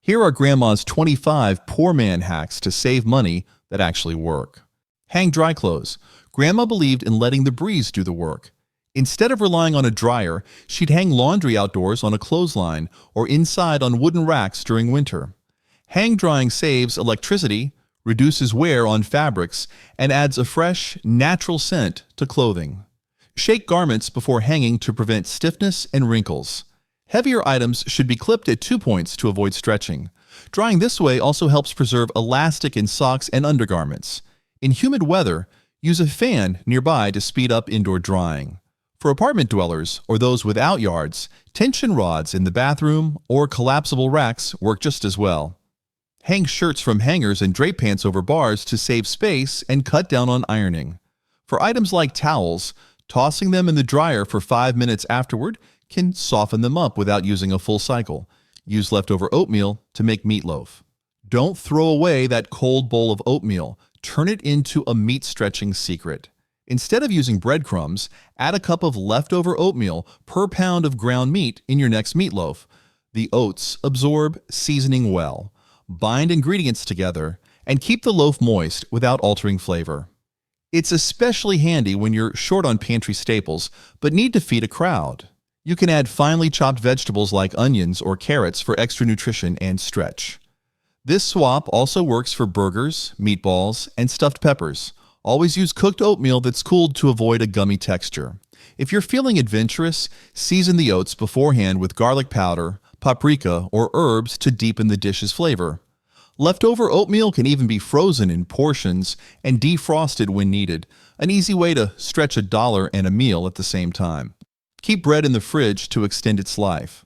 Here are Grandma's 25 poor man hacks to save money that actually work. Hang dry clothes. Grandma believed in letting the breeze do the work. Instead of relying on a dryer, she'd hang laundry outdoors on a clothesline or inside on wooden racks during winter. Hang drying saves electricity, reduces wear on fabrics, and adds a fresh, natural scent to clothing. Shake garments before hanging to prevent stiffness and wrinkles. Heavier items should be clipped at 2 points to avoid stretching. Drying this way also helps preserve elastic in socks and undergarments. In humid weather, use a fan nearby to speed up indoor drying. For apartment dwellers or those without yards, tension rods in the bathroom or collapsible racks work just as well. Hang shirts from hangers and drape pants over bars to save space and cut down on ironing. For items like towels, tossing them in the dryer for 5 minutes afterward can soften them up without using a full cycle. Use leftover oatmeal to make meatloaf. Don't throw away that cold bowl of oatmeal. Turn it into a meat stretching secret. Instead of using breadcrumbs, add a cup of leftover oatmeal per pound of ground meat in your next meatloaf. The oats absorb seasoning well. Bind ingredients together and keep the loaf moist without altering flavor. It's especially handy when you're short on pantry staples but need to feed a crowd. You can add finely chopped vegetables like onions or carrots for extra nutrition and stretch. This swap also works for burgers, meatballs, and stuffed peppers. Always use cooked oatmeal that's cooled to avoid a gummy texture. If you're feeling adventurous, season the oats beforehand with garlic powder, paprika, or herbs to deepen the dish's flavor. Leftover oatmeal can even be frozen in portions and defrosted when needed, an easy way to stretch $1 and a meal at the same time. Keep bread in the fridge to extend its life.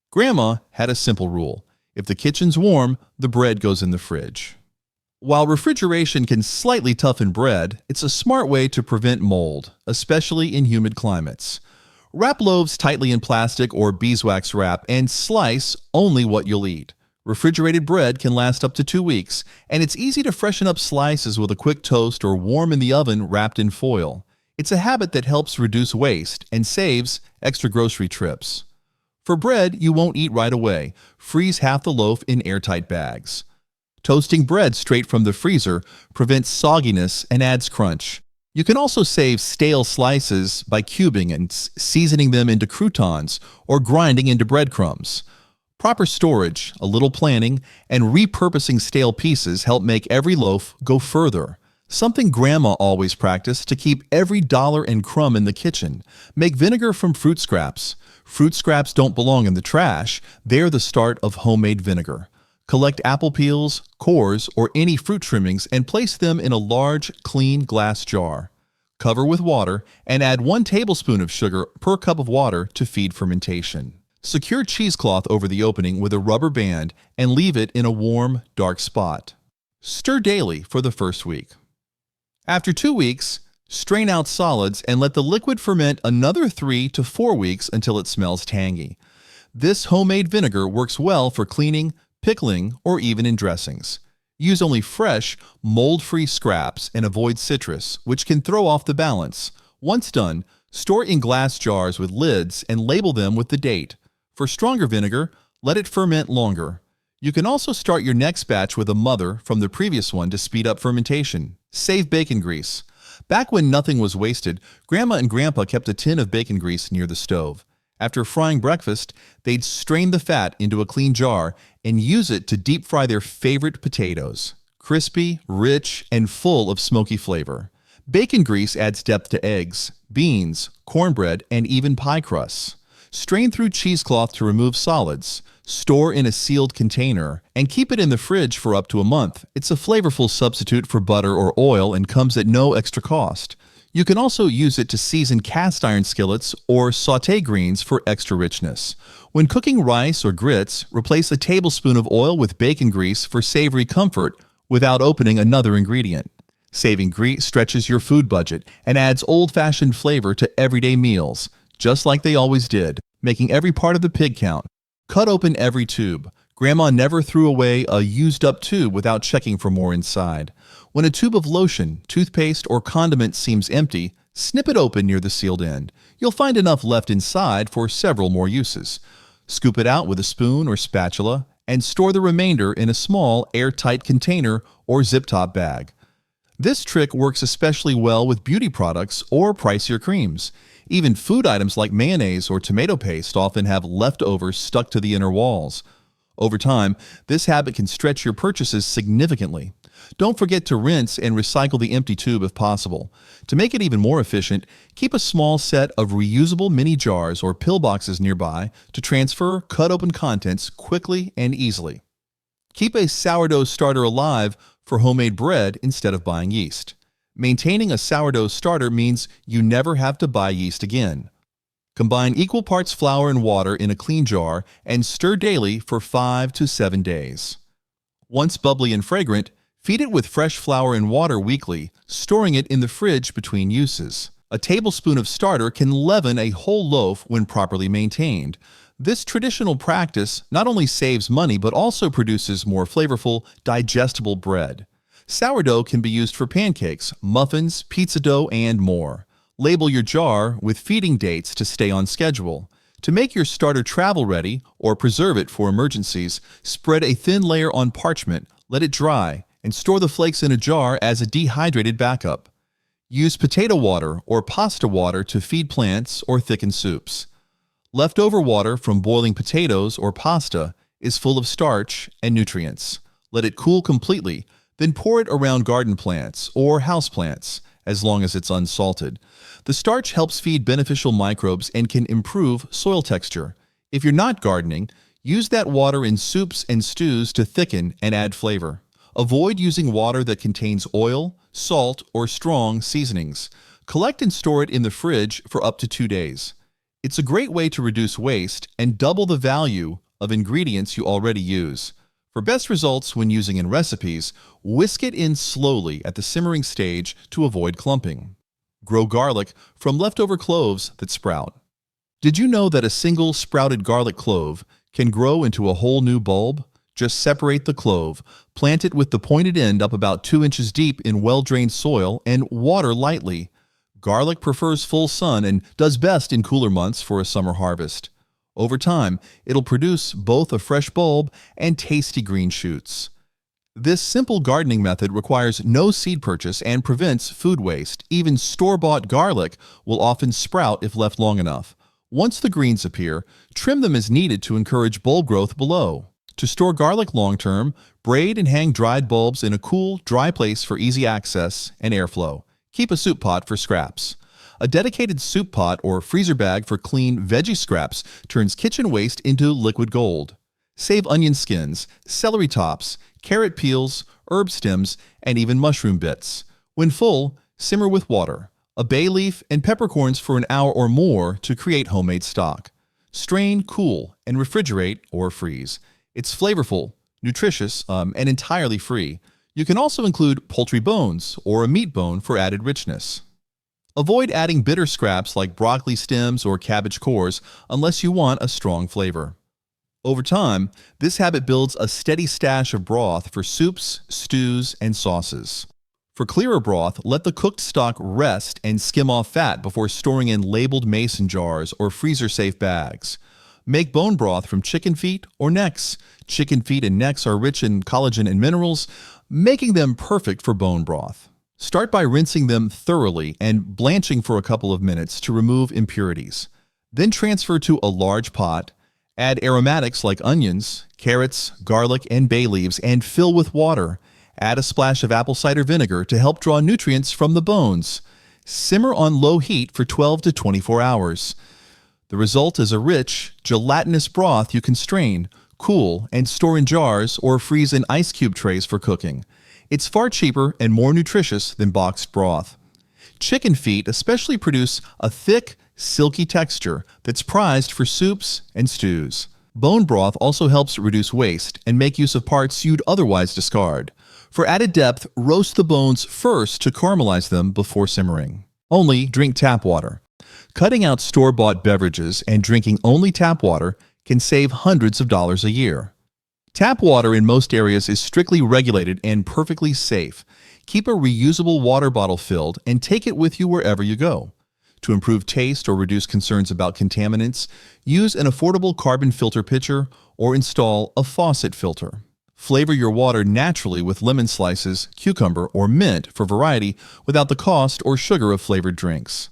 Grandma had a simple rule. If the kitchen's warm, the bread goes in the fridge. While refrigeration can slightly toughen bread, it's a smart way to prevent mold, especially in humid climates. Wrap loaves tightly in plastic or beeswax wrap and slice only what you'll eat. Refrigerated bread can last up to 2 weeks, and it's easy to freshen up slices with a quick toast or warm in the oven wrapped in foil. It's a habit that helps reduce waste and saves extra grocery trips. For bread you won't eat right away, freeze half the loaf in airtight bags. Toasting bread straight from the freezer prevents sogginess and adds crunch. You can also save stale slices by cubing and seasoning them into croutons or grinding into breadcrumbs. Proper storage, a little planning, and repurposing stale pieces help make every loaf go further. Something Grandma always practiced to keep every dollar and crumb in the kitchen. Make vinegar from fruit scraps. Fruit scraps don't belong in the trash. They're the start of homemade vinegar. Collect apple peels, cores, or any fruit trimmings and place them in a large, clean glass jar. Cover with water and add 1 tablespoon of sugar per cup of water to feed fermentation. Secure cheesecloth over the opening with a rubber band and leave it in a warm, dark spot. Stir daily for the first week. After 2 weeks, strain out solids and let the liquid ferment another 3 to 4 weeks until it smells tangy. This homemade vinegar works well for cleaning, pickling, or even in dressings. Use only fresh, mold-free scraps and avoid citrus, which can throw off the balance. Once done, store in glass jars with lids and label them with the date. For stronger vinegar, let it ferment longer. You can also start your next batch with a mother from the previous one to speed up fermentation. Save bacon grease. Back when nothing was wasted, Grandma and Grandpa kept a tin of bacon grease near the stove. After frying breakfast, they'd strain the fat into a clean jar and use it to deep fry their favorite potatoes. Crispy, rich, and full of smoky flavor. Bacon grease adds depth to eggs, beans, cornbread, and even pie crusts. Strain through cheesecloth to remove solids. Store in a sealed container and keep it in the fridge for up to a month. It's a flavorful substitute for butter or oil and comes at no extra cost. You can also use it to season cast iron skillets or sauté greens for extra richness. When cooking rice or grits, replace a tablespoon of oil with bacon grease for savory comfort without opening another ingredient. Saving grease stretches your food budget and adds old-fashioned flavor to everyday meals, just like they always did, making every part of the pig count. Cut open every tube. Grandma never threw away a used-up tube without checking for more inside. When a tube of lotion, toothpaste, or condiment seems empty, snip it open near the sealed end. You'll find enough left inside for several more uses. Scoop it out with a spoon or spatula and store the remainder in a small, airtight container or zip-top bag. This trick works especially well with beauty products or pricier creams. Even food items like mayonnaise or tomato paste often have leftovers stuck to the inner walls. Over time, this habit can stretch your purchases significantly. Don't forget to rinse and recycle the empty tube if possible. To make it even more efficient, keep a small set of reusable mini jars or pill boxes nearby to transfer cut-open contents quickly and easily. Keep a sourdough starter alive for homemade bread instead of buying yeast. Maintaining a sourdough starter means you never have to buy yeast again. Combine equal parts flour and water in a clean jar and stir daily for 5 to 7 days. Once bubbly and fragrant, feed it with fresh flour and water weekly, storing it in the fridge between uses. A tablespoon of starter can leaven a whole loaf when properly maintained. This traditional practice not only saves money but also produces more flavorful, digestible bread. Sourdough can be used for pancakes, muffins, pizza dough, and more. Label your jar with feeding dates to stay on schedule. To make your starter travel ready or preserve it for emergencies, spread a thin layer on parchment, let it dry, and store the flakes in a jar as a dehydrated backup. Use potato water or pasta water to feed plants or thicken soups. Leftover water from boiling potatoes or pasta is full of starch and nutrients. Let it cool completely, then pour it around garden plants or house plants, as long as it's unsalted. The starch helps feed beneficial microbes and can improve soil texture. If you're not gardening, use that water in soups and stews to thicken and add flavor. Avoid using water that contains oil, salt, or strong seasonings. Collect and store it in the fridge for up to 2 days. It's a great way to reduce waste and double the value of ingredients you already use. For best results when using in recipes, whisk it in slowly at the simmering stage to avoid clumping. Grow garlic from leftover cloves that sprout. Did you know that a single sprouted garlic clove can grow into a whole new bulb? Just separate the clove, plant it with the pointed end up about 2 inches deep in well-drained soil, and water lightly. Garlic prefers full sun and does best in cooler months for a summer harvest. Over time, it'll produce both a fresh bulb and tasty green shoots. This simple gardening method requires no seed purchase and prevents food waste. Even store-bought garlic will often sprout if left long enough. Once the greens appear, trim them as needed to encourage bulb growth below. To store garlic long-term, braid and hang dried bulbs in a cool, dry place for easy access and airflow. Keep a soup pot for scraps. A dedicated soup pot or freezer bag for clean veggie scraps turns kitchen waste into liquid gold. Save onion skins, celery tops, carrot peels, herb stems, and even mushroom bits. When full, simmer with water, a bay leaf, and peppercorns for an hour or more to create homemade stock. Strain, cool, and refrigerate or freeze. It's flavorful, nutritious, and entirely free. You can also include poultry bones or a meat bone for added richness. Avoid adding bitter scraps like broccoli stems or cabbage cores unless you want a strong flavor. Over time, this habit builds a steady stash of broth for soups, stews, and sauces. For clearer broth, let the cooked stock rest and skim off fat before storing in labeled mason jars or freezer-safe bags. Make bone broth from chicken feet or necks. Chicken feet and necks are rich in collagen and minerals, making them perfect for bone broth. Start by rinsing them thoroughly and blanching for a couple of minutes to remove impurities. Then transfer to a large pot. Add aromatics like onions, carrots, garlic, and bay leaves and fill with water. Add a splash of apple cider vinegar to help draw nutrients from the bones. Simmer on low heat for 12 to 24 hours. The result is a rich, gelatinous broth you can strain, cool, and store in jars or freeze in ice cube trays for cooking. It's far cheaper and more nutritious than boxed broth. Chicken feet especially produce a thick, silky texture that's prized for soups and stews. Bone broth also helps reduce waste and make use of parts you'd otherwise discard. For added depth, roast the bones first to caramelize them before simmering. Only drink tap water. Cutting out store-bought beverages and drinking only tap water can save hundreds of dollars a year. Tap water in most areas is strictly regulated and perfectly safe. Keep a reusable water bottle filled and take it with you wherever you go. To improve taste or reduce concerns about contaminants, use an affordable carbon filter pitcher or install a faucet filter. Flavor your water naturally with lemon slices, cucumber, or mint for variety without the cost or sugar of flavored drinks.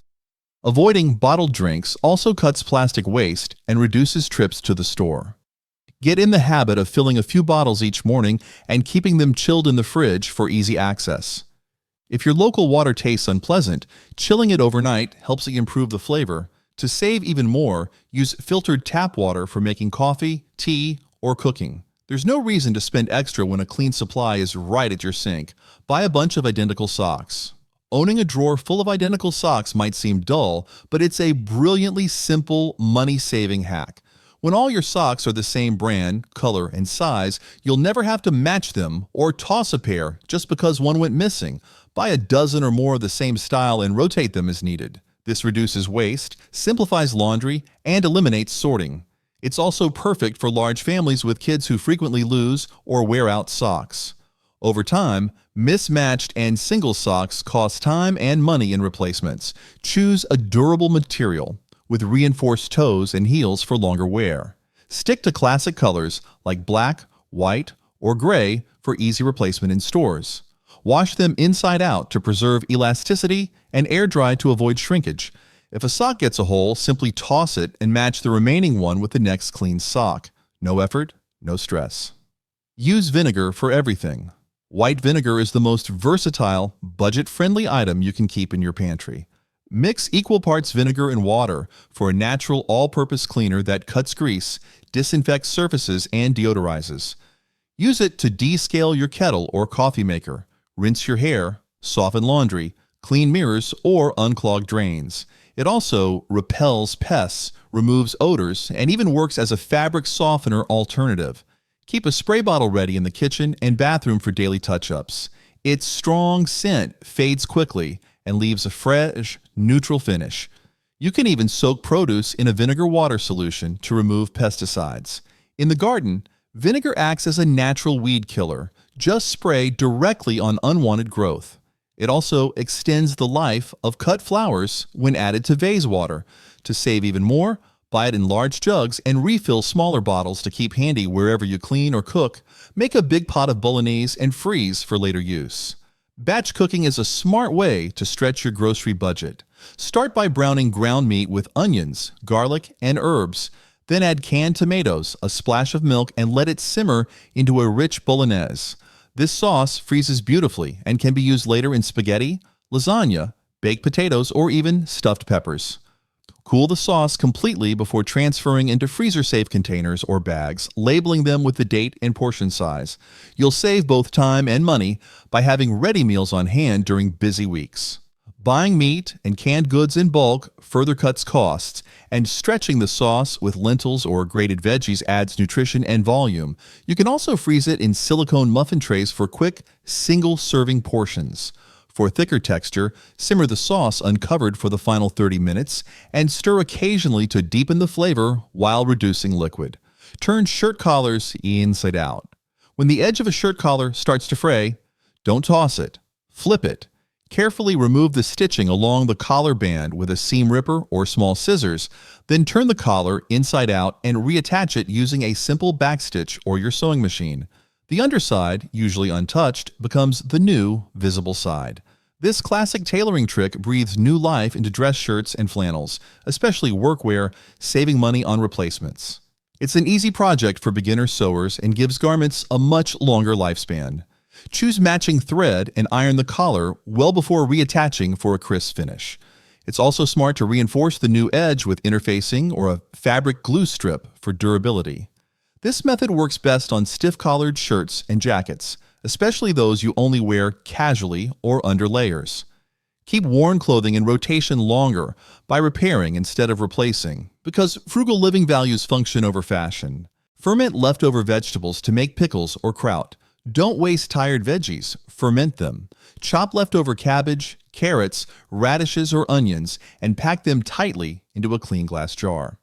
Avoiding bottled drinks also cuts plastic waste and reduces trips to the store. Get in the habit of filling a few bottles each morning and keeping them chilled in the fridge for easy access. If your local water tastes unpleasant, chilling it overnight helps improve the flavor. To save even more, use filtered tap water for making coffee, tea, or cooking. There's no reason to spend extra when a clean supply is right at your sink. Buy a bunch of identical socks. Owning a drawer full of identical socks might seem dull, but it's a brilliantly simple, money-saving hack. When all your socks are the same brand, color, and size, you'll never have to match them or toss a pair just because one went missing. Buy a dozen or more of the same style and rotate them as needed. This reduces waste, simplifies laundry, and eliminates sorting. It's also perfect for large families with kids who frequently lose or wear out socks. Over time, mismatched and single socks cost time and money in replacements. Choose a durable material with reinforced toes and heels for longer wear. Stick to classic colors like black, white, or gray for easy replacement in stores. Wash them inside out to preserve elasticity and air dry to avoid shrinkage. If a sock gets a hole, simply toss it and match the remaining one with the next clean sock. No effort, no stress. Use vinegar for everything. White vinegar is the most versatile, budget-friendly item you can keep in your pantry. Mix equal parts vinegar and water for a natural all-purpose cleaner that cuts grease, disinfects surfaces, and deodorizes. Use it to descale your kettle or coffee maker, rinse your hair, soften laundry, clean mirrors, or unclog drains. It also repels pests, removes odors, and even works as a fabric softener alternative. Keep a spray bottle ready in the kitchen and bathroom for daily touch-ups. Its strong scent fades quickly and leaves a fresh, neutral finish. You can even soak produce in a vinegar water solution to remove pesticides. In the garden, vinegar acts as a natural weed killer. Just spray directly on unwanted growth. It also extends the life of cut flowers when added to vase water. To save even more, buy it in large jugs and refill smaller bottles to keep handy wherever you clean or cook. Make a big pot of bolognese and freeze for later use. Batch cooking is a smart way to stretch your grocery budget. Start by browning ground meat with onions, garlic, and herbs. Then add canned tomatoes, a splash of milk, and let it simmer into a rich bolognese. This sauce freezes beautifully and can be used later in spaghetti, lasagna, baked potatoes, or even stuffed peppers. Cool the sauce completely before transferring into freezer-safe containers or bags, labeling them with the date and portion size. You'll save both time and money by having ready meals on hand during busy weeks. Buying meat and canned goods in bulk further cuts costs, and stretching the sauce with lentils or grated veggies adds nutrition and volume. You can also freeze it in silicone muffin trays for quick, single-serving portions. For thicker texture, simmer the sauce uncovered for the final 30 minutes and stir occasionally to deepen the flavor while reducing liquid. Turn shirt collars inside out. When the edge of a shirt collar starts to fray, don't toss it. Flip it. Carefully remove the stitching along the collar band with a seam ripper or small scissors, then turn the collar inside out and reattach it using a simple backstitch or your sewing machine. The underside, usually untouched, becomes the new visible side. This classic tailoring trick breathes new life into dress shirts and flannels, especially workwear, saving money on replacements. It's an easy project for beginner sewers and gives garments a much longer lifespan. Choose matching thread and iron the collar well before reattaching for a crisp finish. It's also smart to reinforce the new edge with interfacing or a fabric glue strip for durability. This method works best on stiff-collared shirts and jackets, especially those you only wear casually or under layers. Keep worn clothing in rotation longer by repairing instead of replacing, because frugal living values function over fashion. Ferment leftover vegetables to make pickles or kraut. Don't waste tired veggies, ferment them. Chop leftover cabbage, carrots, radishes, or onions and pack them tightly into a clean glass jar.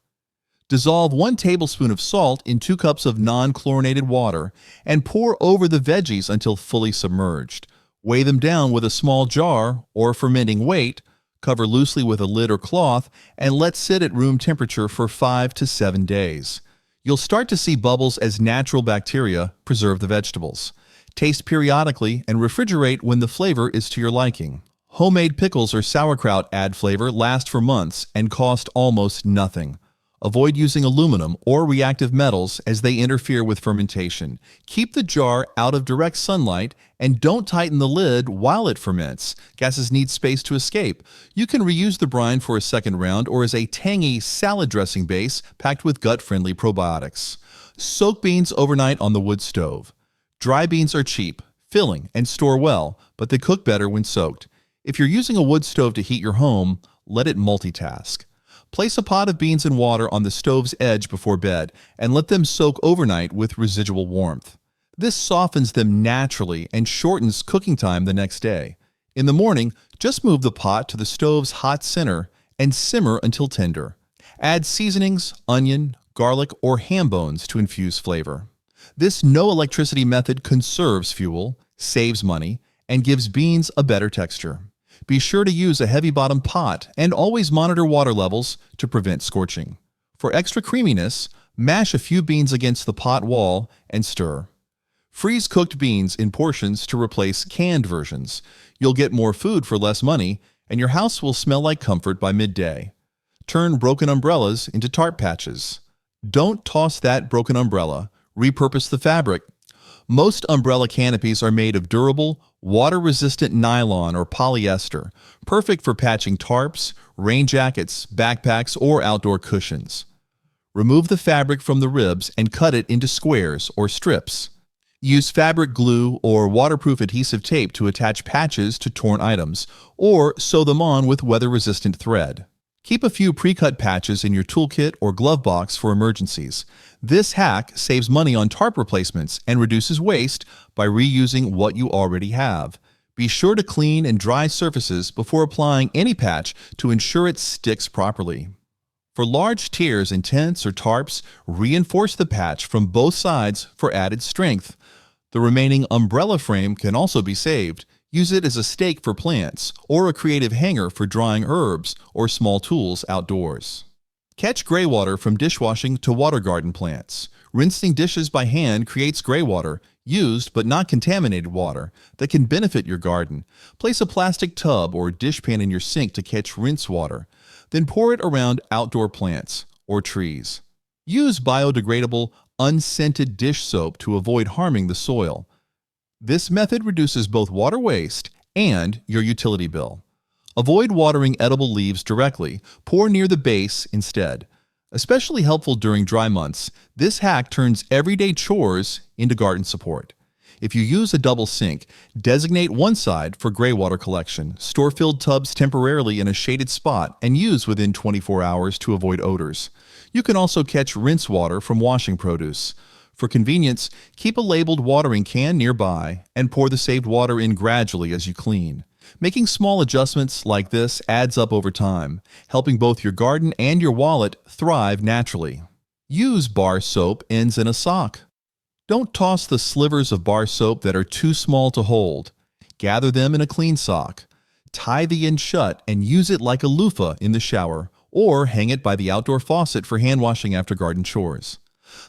Dissolve 1 tablespoon of salt in 2 cups of non-chlorinated water and pour over the veggies until fully submerged. Weigh them down with a small jar or fermenting weight, cover loosely with a lid or cloth, and let sit at room temperature for 5 to 7 days. You'll start to see bubbles as natural bacteria preserve the vegetables. Taste periodically and refrigerate when the flavor is to your liking. Homemade pickles or sauerkraut add flavor, last for months, and cost almost nothing. Avoid using aluminum or reactive metals as they interfere with fermentation. Keep the jar out of direct sunlight and don't tighten the lid while it ferments. Gases need space to escape. You can reuse the brine for a second round or as a tangy salad dressing base packed with gut-friendly probiotics. Soak beans overnight on the wood stove. Dry beans are cheap, filling, and store well, but they cook better when soaked. If you're using a wood stove to heat your home, let it multitask. Place a pot of beans in water on the stove's edge before bed and let them soak overnight with residual warmth. This softens them naturally and shortens cooking time the next day. In the morning, just move the pot to the stove's hot center and simmer until tender. Add seasonings, onion, garlic, or ham bones to infuse flavor. This no-electricity method conserves fuel, saves money, and gives beans a better texture. Be sure to use a heavy-bottom pot and always monitor water levels to prevent scorching. For extra creaminess, mash a few beans against the pot wall and stir. Freeze cooked beans in portions to replace canned versions. You'll get more food for less money, and your house will smell like comfort by midday. Turn broken umbrellas into tarp patches. Don't toss that broken umbrella. Repurpose the fabric. Most umbrella canopies are made of durable, water-resistant nylon or polyester, perfect for patching tarps, rain jackets, backpacks, or outdoor cushions. Remove the fabric from the ribs and cut it into squares or strips. Use fabric glue or waterproof adhesive tape to attach patches to torn items, or sew them on with weather-resistant thread. Keep a few pre-cut patches in your toolkit or glove box for emergencies. This hack saves money on tarp replacements and reduces waste by reusing what you already have. Be sure to clean and dry surfaces before applying any patch to ensure it sticks properly. For large tiers in tents or tarps, reinforce the patch from both sides for added strength. The remaining umbrella frame can also be saved. Use it as a stake for plants or a creative hanger for drying herbs or small tools outdoors. Catch gray water from dishwashing to water garden plants. Rinsing dishes by hand creates gray water, used but not contaminated water, that can benefit your garden. Place a plastic tub or dishpan in your sink to catch rinse water. Then pour it around outdoor plants or trees. Use biodegradable, unscented dish soap to avoid harming the soil. This method reduces both water waste and your utility bill. Avoid watering edible leaves directly. Pour near the base instead. Especially helpful during dry months, this hack turns everyday chores into garden support. If you use a double sink, designate one side for gray water collection. Store filled tubs temporarily in a shaded spot and use within 24 hours to avoid odors. You can also catch rinse water from washing produce. For convenience, keep a labeled watering can nearby and pour the saved water in gradually as you clean. Making small adjustments like this adds up over time, helping both your garden and your wallet thrive naturally. Use bar soap ends in a sock. Don't toss the slivers of bar soap that are too small to hold. Gather them in a clean sock. Tie the end shut and use it like a loofah in the shower, or hang it by the outdoor faucet for hand washing after garden chores.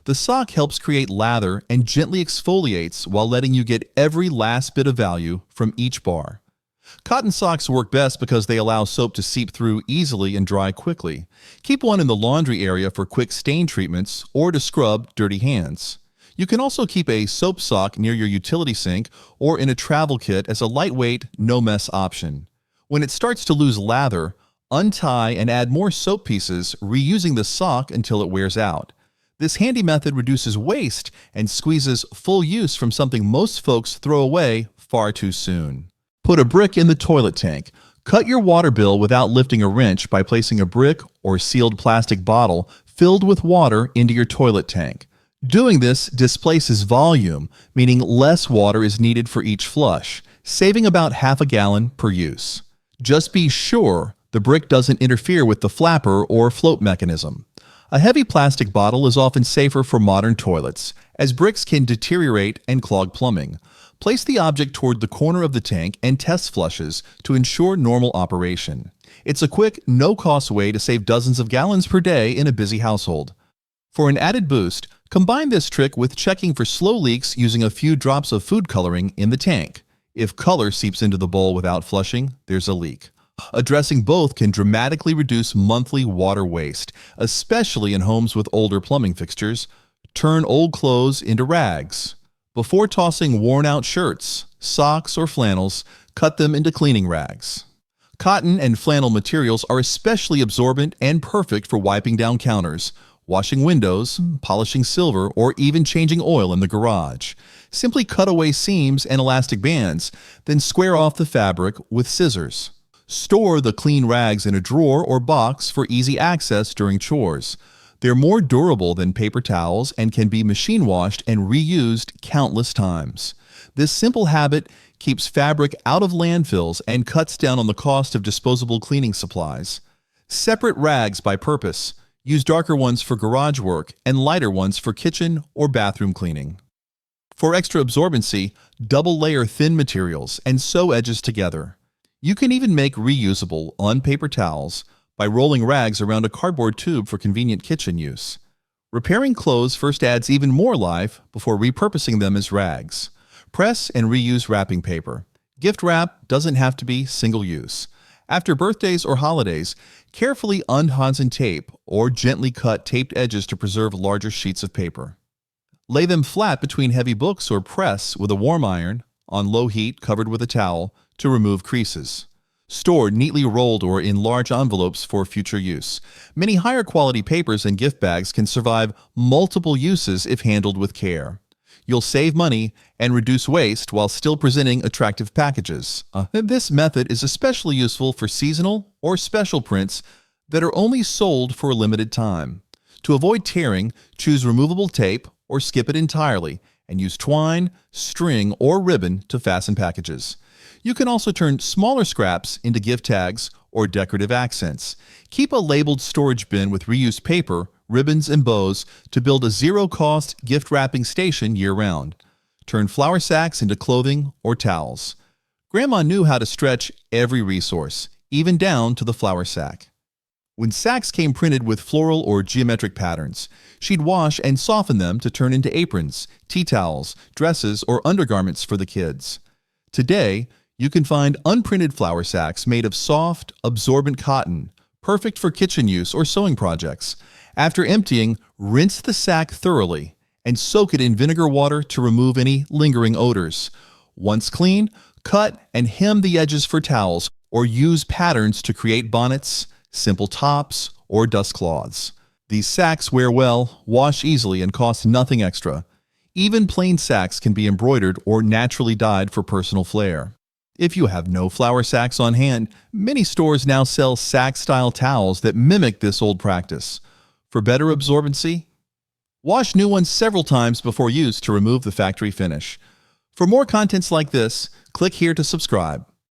The sock helps create lather and gently exfoliates while letting you get every last bit of value from each bar. Cotton socks work best because they allow soap to seep through easily and dry quickly. Keep one in the laundry area for quick stain treatments or to scrub dirty hands. You can also keep a soap sock near your utility sink or in a travel kit as a lightweight, no-mess option. When it starts to lose lather, untie and add more soap pieces, reusing the sock until it wears out. This handy method reduces waste and squeezes full use from something most folks throw away far too soon. Put a brick in the toilet tank. Cut your water bill without lifting a wrench by placing a brick or sealed plastic bottle filled with water into your toilet tank. Doing this displaces volume, meaning less water is needed for each flush, saving about half a gallon per use. Just be sure the brick doesn't interfere with the flapper or float mechanism. A heavy plastic bottle is often safer for modern toilets, as bricks can deteriorate and clog plumbing. Place the object toward the corner of the tank and test flushes to ensure normal operation. It's a quick, no-cost way to save dozens of gallons per day in a busy household. For an added boost, Combine this trick with checking for slow leaks using a few drops of food coloring in the tank. If color seeps into the bowl without flushing, there's a leak. Addressing both can dramatically reduce monthly water waste, especially in homes with older plumbing fixtures. Turn old clothes into rags. Before tossing worn-out shirts, socks, or flannels, cut them into cleaning rags. Cotton and flannel materials are especially absorbent and perfect for wiping down counters, washing windows, polishing silver, or even changing oil in the garage. Simply cut away seams and elastic bands, then square off the fabric with scissors. Store the clean rags in a drawer or box for easy access during chores. They're more durable than paper towels and can be machine washed and reused countless times. This simple habit keeps fabric out of landfills and cuts down on the cost of disposable cleaning supplies. Separate rags by purpose. Use darker ones for garage work and lighter ones for kitchen or bathroom cleaning. For extra absorbency, double layer thin materials and sew edges together. You can even make reusable, on-paper towels by rolling rags around a cardboard tube for convenient kitchen use. Repairing clothes first adds even more life before repurposing them as rags. Press and reuse wrapping paper. Gift wrap doesn't have to be single-use. After birthdays or holidays, carefully unhosen tape or gently cut taped edges to preserve larger sheets of paper. Lay them flat between heavy books or press with a warm iron, on low heat covered with a towel, to remove creases. Store neatly rolled or in large envelopes for future use. Many higher quality papers and gift bags can survive multiple uses if handled with care. You'll save money and reduce waste while still presenting attractive packages. This method is especially useful for seasonal or special prints that are only sold for a limited time. To avoid tearing, choose removable tape or skip it entirely and use twine, string, or ribbon to fasten packages. You can also turn smaller scraps into gift tags or decorative accents. Keep a labeled storage bin with reused paper, ribbons, and bows to build a zero-cost gift wrapping station year-round. Turn flour sacks into clothing or towels. Grandma knew how to stretch every resource, even down to the flour sack. When sacks came printed with floral or geometric patterns, she'd wash and soften them to turn into aprons, tea towels, dresses, or undergarments for the kids. Today, you can find unprinted flour sacks made of soft, absorbent cotton, perfect for kitchen use or sewing projects. After emptying, rinse the sack thoroughly and soak it in vinegar water to remove any lingering odors. Once clean, cut and hem the edges for towels or use patterns to create bonnets, simple tops, or dust cloths. These sacks wear well, wash easily, and cost nothing extra. Even plain sacks can be embroidered or naturally dyed for personal flair. If you have no flour sacks on hand, many stores now sell sack-style towels that mimic this old practice. For better absorbency, wash new ones several times before use to remove the factory finish. For more contents like this, click here to subscribe.